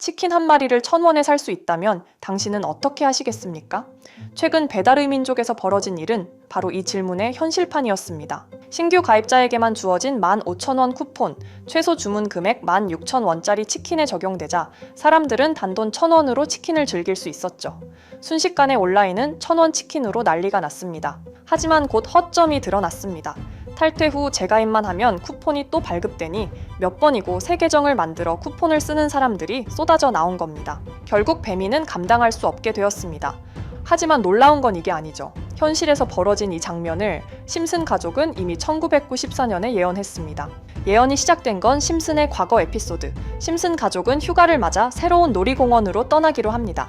치킨 한 마리를 1,000원에 살 수 있다면 당신은 어떻게 하시겠습니까? 최근 배달의 민족에서 벌어진 일은 바로 이 질문의 현실판이었습니다. 신규 가입자에게만 주어진 15,000원 쿠폰, 최소 주문 금액 16,000원짜리 치킨에 적용되자 사람들은 단돈 1,000원으로 치킨을 즐길 수 있었죠. 순식간에 온라인은 1,000원 치킨으로 난리가 났습니다. 하지만 곧 허점이 드러났습니다. 탈퇴 후 재가입만 하면 쿠폰이 또 발급되니 몇 번이고 새 계정을 만들어 쿠폰을 쓰는 사람들이 쏟아져 나온 겁니다. 결국 배민은 감당할 수 없게 되었습니다. 하지만 놀라운 건 이게 아니죠. 현실에서 벌어진 이 장면을 심슨 가족은 이미 1994년에 예언했습니다. 예언이 시작된 건 심슨의 과거 에피소드. 심슨 가족은 휴가를 맞아 새로운 놀이공원으로 떠나기로 합니다.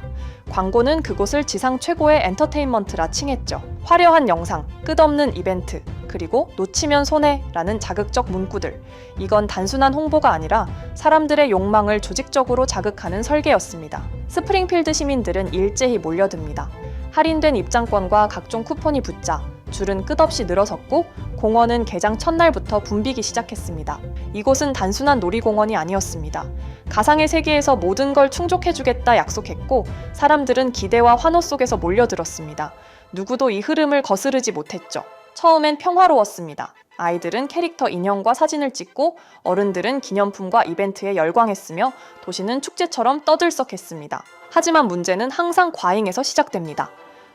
광고는 그곳을 지상 최고의 엔터테인먼트라 칭했죠. 화려한 영상, 끝없는 이벤트, 그리고 놓치면 손해라는 자극적 문구들. 이건 단순한 홍보가 아니라 사람들의 욕망을 조직적으로 자극하는 설계였습니다. 스프링필드 시민들은 일제히 몰려듭니다. 할인된 입장권과 각종 쿠폰이 붙자 줄은 끝없이 늘어섰고 공원은 개장 첫날부터 붐비기 시작했습니다. 이곳은 단순한 놀이공원이 아니었습니다. 가상의 세계에서 모든 걸 충족해주겠다 약속했고 사람들은 기대와 환호 속에서 몰려들었습니다. 누구도 이 흐름을 거스르지 못했죠. 처음엔 평화로웠습니다. 아이들은 캐릭터 인형과 사진을 찍고 어른들은 기념품과 이벤트에 열광했으며 도시는 축제처럼 떠들썩했습니다. 하지만 문제는 항상 과잉에서 시작됩니다.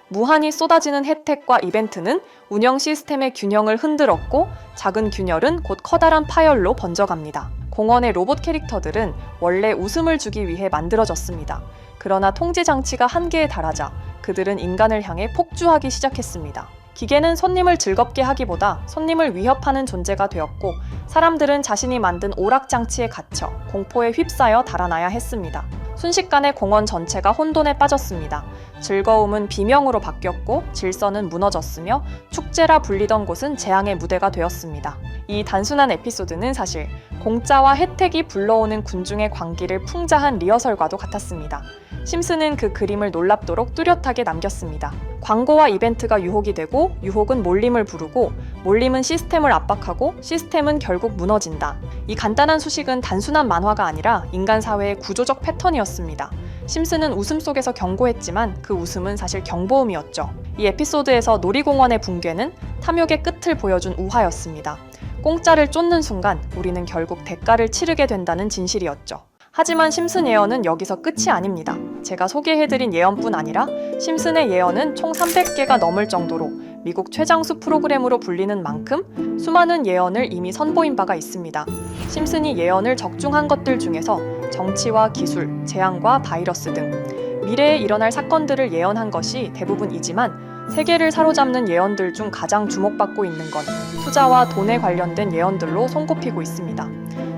무한히 쏟아지는 혜택과 이벤트는 운영 시스템의 균형을 흔들었고 작은 균열은 곧 커다란 파열로 번져갑니다. 공원의 로봇 캐릭터들은 원래 웃음을 주기 위해 만들어졌습니다. 그러나 통제 장치가 한계에 달하자 그들은 인간을 향해 폭주하기 시작했습니다. 기계는 손님을 즐겁게 하기보다 손님을 위협하는 존재가 되었고 사람들은 자신이 만든 오락장치에 갇혀 공포에 휩싸여 달아나야 했습니다. 순식간에 공원 전체가 혼돈에 빠졌습니다. 즐거움은 비명으로 바뀌었고 질서는 무너졌으며 축제라 불리던 곳은 재앙의 무대가 되었습니다. 이 단순한 에피소드는 사실 공짜와 혜택이 불러오는 군중의 광기를 풍자한 리허설과도 같았습니다. 심슨은 그 그림을 놀랍도록 뚜렷하게 남겼습니다. 광고와 이벤트가 유혹이 되고 유혹은 몰림을 부르고 몰림은 시스템을 압박하고 시스템은 결국 무너진다. 이 간단한 수식은 단순한 만화가 아니라 인간 사회의 구조적 패턴이었습니다. 심슨은 웃음 속에서 경고했지만 그 웃음은 사실 경보음이었죠. 이 에피소드에서 놀이공원의 붕괴는 탐욕의 끝을 보여준 우화였습니다. 공짜를 쫓는 순간 우리는 결국 대가를 치르게 된다는 진실이었죠. 하지만 심슨 예언은 여기서 끝이 아닙니다. 제가 소개해드린 예언뿐 아니라 심슨의 예언은 총 300개가 넘을 정도로 미국 최장수 프로그램으로 불리는 만큼 수많은 예언을 이미 선보인 바가 있습니다. 심슨이 예언을 적중한 것들 중에서 정치와 기술, 재앙과 바이러스 등 미래에 일어날 사건들을 예언한 것이 대부분이지만 세계를 사로잡는 예언들 중 가장 주목받고 있는 건 투자와 돈에 관련된 예언들로 손꼽히고 있습니다.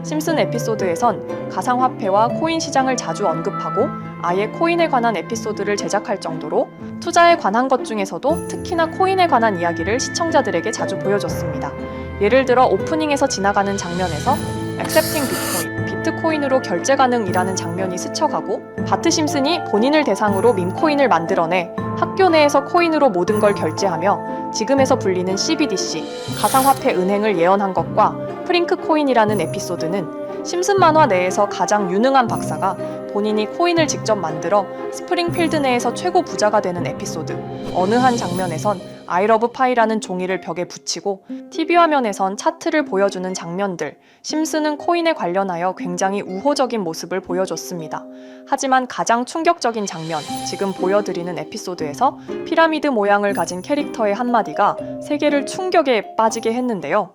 심슨 에피소드에선 가상화폐와 코인 시장을 자주 언급하고 아예 코인에 관한 에피소드를 제작할 정도로 투자에 관한 것 중에서도 특히나 코인에 관한 이야기를 시청자들에게 자주 보여줬습니다. 예를 들어 오프닝에서 지나가는 장면에서 Accepting Bitcoin, 비트코인으로 결제 가능이라는 장면이 스쳐가고 바트 심슨이 본인을 대상으로 밈코인을 만들어내 학교 내에서 코인으로 모든 걸 결제하며 지금에서 불리는 CBDC, 가상화폐 은행을 예언한 것과 프링크 코인이라는 에피소드는 심슨 만화 내에서 가장 유능한 박사가 본인이 코인을 직접 만들어 스프링필드 내에서 최고 부자가 되는 에피소드. 어느 한 장면에선 I love pie라는 종이를 벽에 붙이고 TV 화면에선 차트를 보여주는 장면들. 심슨은 코인에 관련하여 굉장히 우호적인 모습을 보여줬습니다. 하지만 가장 충격적인 장면, 지금 보여드리는 에피소드에서 피라미드 모양을 가진 캐릭터의 한마디가 세계를 충격에 빠지게 했는데요.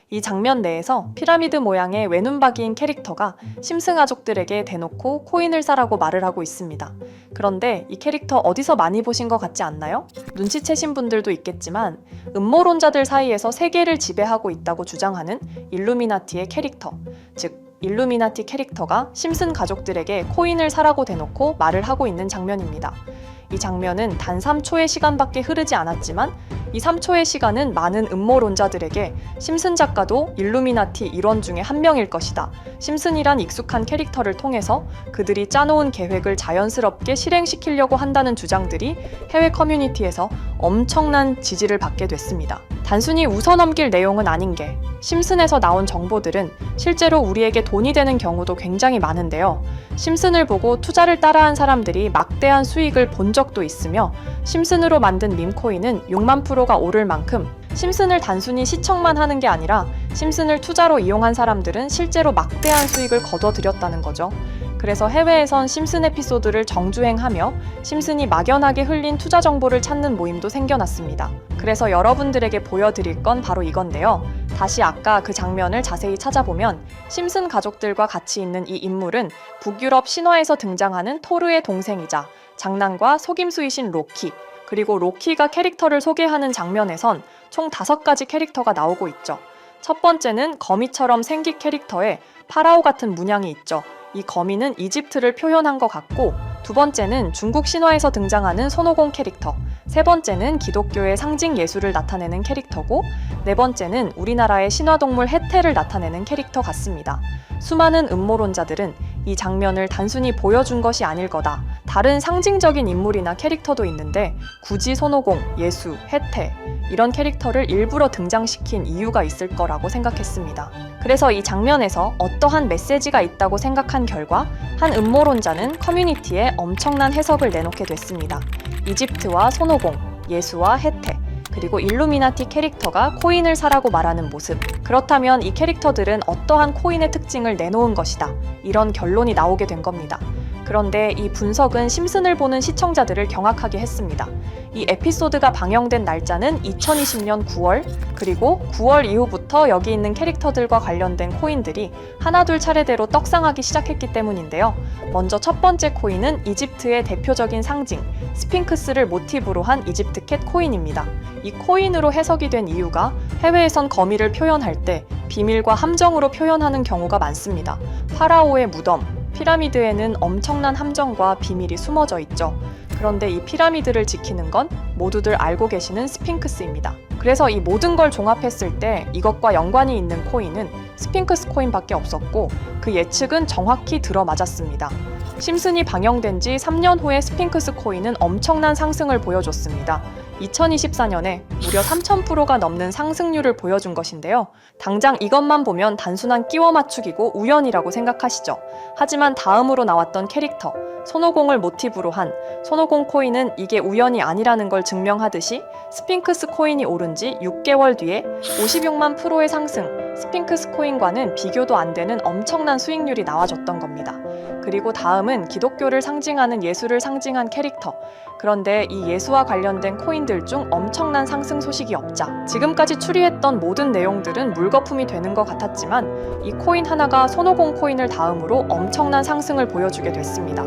이 장면 내에서 피라미드 모양의 외눈박이인 캐릭터가 심슨 가족들에게 대놓고 코인을 사라고 말을 하고 있습니다. 그런데 이 캐릭터 어디서 많이 보신 것 같지 않나요? 눈치채신 분들도 있겠지만 음모론자들 사이에서 세계를 지배하고 있다고 주장하는 일루미나티의 캐릭터, 즉 일루미나티 캐릭터가 심슨 가족들에게 코인을 사라고 대놓고 말을 하고 있는 장면입니다. 이 장면은 단 3초의 시간밖에 흐르지 않았지만 이 3초의 시간은 많은 음모론자들에게 심슨 작가도 일루미나티 일원 중에 한 명일 것이다. 심슨이란 익숙한 캐릭터를 통해서 그들이 짜놓은 계획을 자연스럽게 실행시키려고 한다는 주장들이 해외 커뮤니티에서 엄청난 지지를 받게 됐습니다. 단순히 웃어넘길 내용은 아닌 게 심슨에서 나온 정보들은 실제로 우리에게 돈이 되는 경우도 굉장히 많은데요. 심슨을 보고 투자를 따라한 사람들이 막대한 수익을 본 적도 있으며 심슨으로 만든 밈코인은 6만 프로가 오를 만큼 심슨을 단순히 시청만 하는 게 아니라 심슨을 투자로 이용한 사람들은 실제로 막대한 수익을 거둬들였다는 거죠. 그래서 해외에선 심슨 에피소드를 정주행하며 심슨이 막연하게 흘린 투자 정보를 찾는 모임도 생겨났습니다. 그래서 여러분들에게 보여드릴 건 바로 이건데요. 다시 아까 그 장면을 자세히 찾아보면 심슨 가족들과 같이 있는 이 인물은 북유럽 신화에서 등장하는 토르의 동생이자 장난과 속임수이신 로키, 그리고 로키가 캐릭터를 소개하는 장면에선 총 5가지 캐릭터가 나오고 있죠. 첫 번째는 거미처럼 생긴 캐릭터에 파라오 같은 문양이 있죠. 이 거미는 이집트를 표현한 것 같고, 두 번째는 중국 신화에서 등장하는 손오공 캐릭터, 세 번째는 기독교의 상징 예수를 나타내는 캐릭터고, 네 번째는 우리나라의 신화동물 해태를 나타내는 캐릭터 같습니다. 수많은 음모론자들은 이 장면을 단순히 보여준 것이 아닐 거다, 다른 상징적인 인물이나 캐릭터도 있는데 굳이 손오공, 예수, 해태 이런 캐릭터를 일부러 등장시킨 이유가 있을 거라고 생각했습니다. 그래서 이 장면에서 어떠한 메시지가 있다고 생각한 결과 한 음모론자는 커뮤니티에 엄청난 해석을 내놓게 됐습니다. 이집트와 손오공, 예수와 해태, 그리고 일루미나티 캐릭터가 코인을 사라고 말하는 모습. 그렇다면 이 캐릭터들은 어떠한 코인의 특징을 내놓은 것이다, 이런 결론이 나오게 된 겁니다. 그런데 이 분석은 심슨을 보는 시청자들을 경악하게 했습니다. 이 에피소드가 방영된 날짜는 2020년 9월, 그리고 9월 이후부터 여기 있는 캐릭터들과 관련된 코인들이 하나둘 차례대로 떡상하기 시작했기 때문인데요. 먼저 첫 번째 코인은 이집트의 대표적인 상징, 스핑크스를 모티브로 한 이집트 캣 코인입니다. 이 코인으로 해석이 된 이유가 해외에선 거미를 표현할 때 비밀과 함정으로 표현하는 경우가 많습니다. 파라오의 무덤, 피라미드에는 엄청난 함정과 비밀이 숨어져 있죠. 그런데 이 피라미드를 지키는 건 모두들 알고 계시는 스핑크스입니다. 그래서 이 모든 걸 종합했을 때 이것과 연관이 있는 코인은 스핑크스 코인밖에 없었고, 그 예측은 정확히 들어맞았습니다. 심슨이 방영된 지 3년 후에 스핑크스 코인은 엄청난 상승을 보여줬습니다. 2024년에 무려 3000%가 넘는 상승률을 보여준 것인데요. 당장 이것만 보면 단순한 끼워 맞추기고 우연이라고 생각하시죠. 하지만 다음으로 나왔던 캐릭터, 손오공을 모티브로 한 손오공 코인은 이게 우연이 아니라는 걸 증명하듯이 스핑크스 코인이 오른 지 6개월 뒤에 56만 프로의 상승, 스핑크스 코인과는 비교도 안 되는 엄청난 수익률이 나와줬던 겁니다. 그리고 다음은 기독교를 상징하는 예수를 상징한 캐릭터. 그런데 이 예수와 관련된 코인들 중 엄청난 상승 소식이 없자 지금까지 추리했던 모든 내용들은 물거품이 되는 것 같았지만 이 코인 하나가 손오공 코인을 다음으로 엄청난 상승을 보여주게 됐습니다.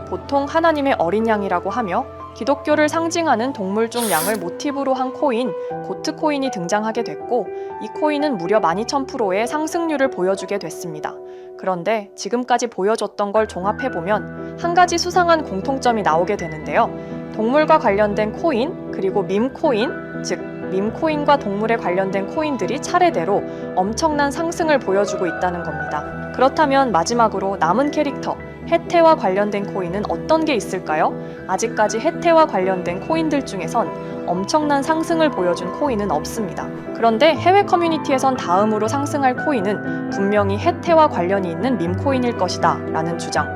보통 하나님의 어린 양이라고 하며 기독교를 상징하는 동물 중 양을 모티브로 한 코인, 고트 코인이 등장하게 됐고, 이 코인은 무려 12,000%의 상승률을 보여주게 됐습니다. 그런데 지금까지 보여줬던 걸 종합해보면 한 가지 수상한 공통점이 나오게 되는데요. 동물과 관련된 코인, 그리고 밈코인, 즉 밈코인과 동물에 관련된 코인들이 차례대로 엄청난 상승을 보여주고 있다는 겁니다. 그렇다면 마지막으로 남은 캐릭터, 해태와 관련된 코인은 어떤 게 있을까요? 아직까지 해태와 관련된 코인들 중에선 엄청난 상승을 보여준 코인은 없습니다. 그런데 해외 커뮤니티에선 다음으로 상승할 코인은 분명히 해태와 관련이 있는 밈코인일 것이다 라는 주장.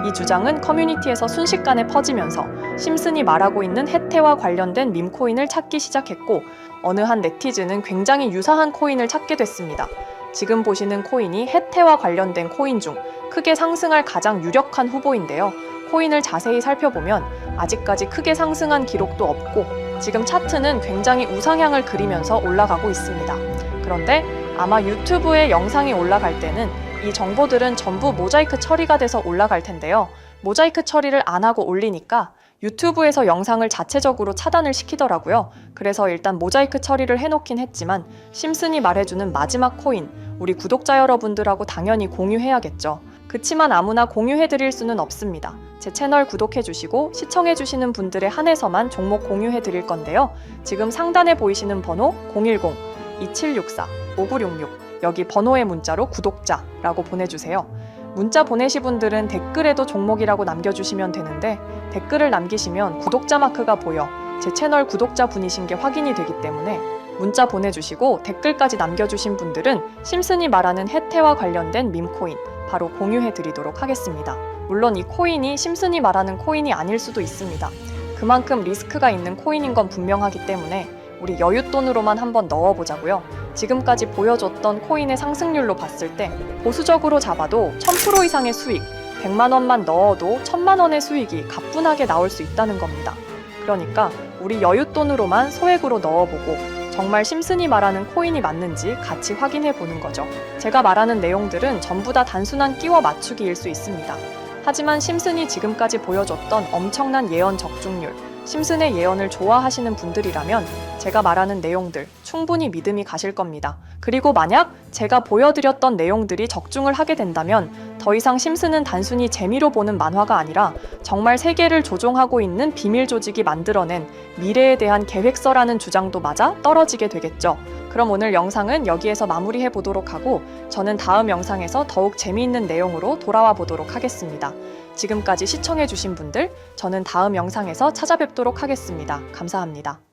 이 주장은 커뮤니티에서 순식간에 퍼지면서 심슨이 말하고 있는 해태와 관련된 밈코인을 찾기 시작했고, 어느 한 네티즌은 굉장히 유사한 코인을 찾게 됐습니다. 지금 보시는 코인이 해태와 관련된 코인 중 크게 상승할 가장 유력한 후보인데요. 코인을 자세히 살펴보면 아직까지 크게 상승한 기록도 없고 지금 차트는 굉장히 우상향을 그리면서 올라가고 있습니다. 그런데 아마 유튜브에 영상이 올라갈 때는 이 정보들은 전부 모자이크 처리가 돼서 올라갈 텐데요. 모자이크 처리를 안 하고 올리니까 유튜브에서 영상을 자체적으로 차단을 시키더라고요. 그래서 일단 모자이크 처리를 해놓긴 했지만 심슨이 말해주는 마지막 코인, 우리 구독자 여러분들하고 당연히 공유해야겠죠. 그치만 아무나 공유해드릴 수는 없습니다. 제 채널 구독해주시고 시청해주시는 분들에 한해서만 종목 공유해드릴 건데요. 지금 상단에 보이시는 번호 010-2764-5966 여기 번호의 문자로 구독자라고 보내주세요. 문자 보내시 분들은 댓글에도 종목이라고 남겨주시면 되는데 댓글을 남기시면 구독자 마크가 보여 제 채널 구독자 분이신 게 확인이 되기 때문에 문자 보내주시고 댓글까지 남겨주신 분들은 심슨이 말하는 혜태와 관련된 밈코인 바로 공유해드리도록 하겠습니다. 물론 이 코인이 심슨이 말하는 코인이 아닐 수도 있습니다. 그만큼 리스크가 있는 코인인 건 분명하기 때문에 우리 여윳돈으로만 한번 넣어보자고요. 지금까지 보여줬던 코인의 상승률로 봤을 때 보수적으로 잡아도 1000% 이상의 수익, 100만 원만 넣어도 1000만 원의 수익이 가뿐하게 나올 수 있다는 겁니다. 그러니까 우리 여윳돈으로만 소액으로 넣어보고 정말 심슨이 말하는 코인이 맞는지 같이 확인해 보는 거죠. 제가 말하는 내용들은 전부 다 단순한 끼워 맞추기일 수 있습니다. 하지만 심슨이 지금까지 보여줬던 엄청난 예언 적중률, 심슨의 예언을 좋아하시는 분들이라면 제가 말하는 내용들 충분히 믿음이 가실 겁니다. 그리고 만약 제가 보여드렸던 내용들이 적중을 하게 된다면 더 이상 심슨은 단순히 재미로 보는 만화가 아니라 정말 세계를 조종하고 있는 비밀 조직이 만들어낸 미래에 대한 계획서라는 주장도 맞아 떨어지게 되겠죠. 그럼 오늘 영상은 여기에서 마무리해 보도록 하고 저는 다음 영상에서 더욱 재미있는 내용으로 돌아와 보도록 하겠습니다. 지금까지 시청해 주신 분들, 저는 다음 영상에서 찾아뵙도록 하겠습니다. 감사합니다.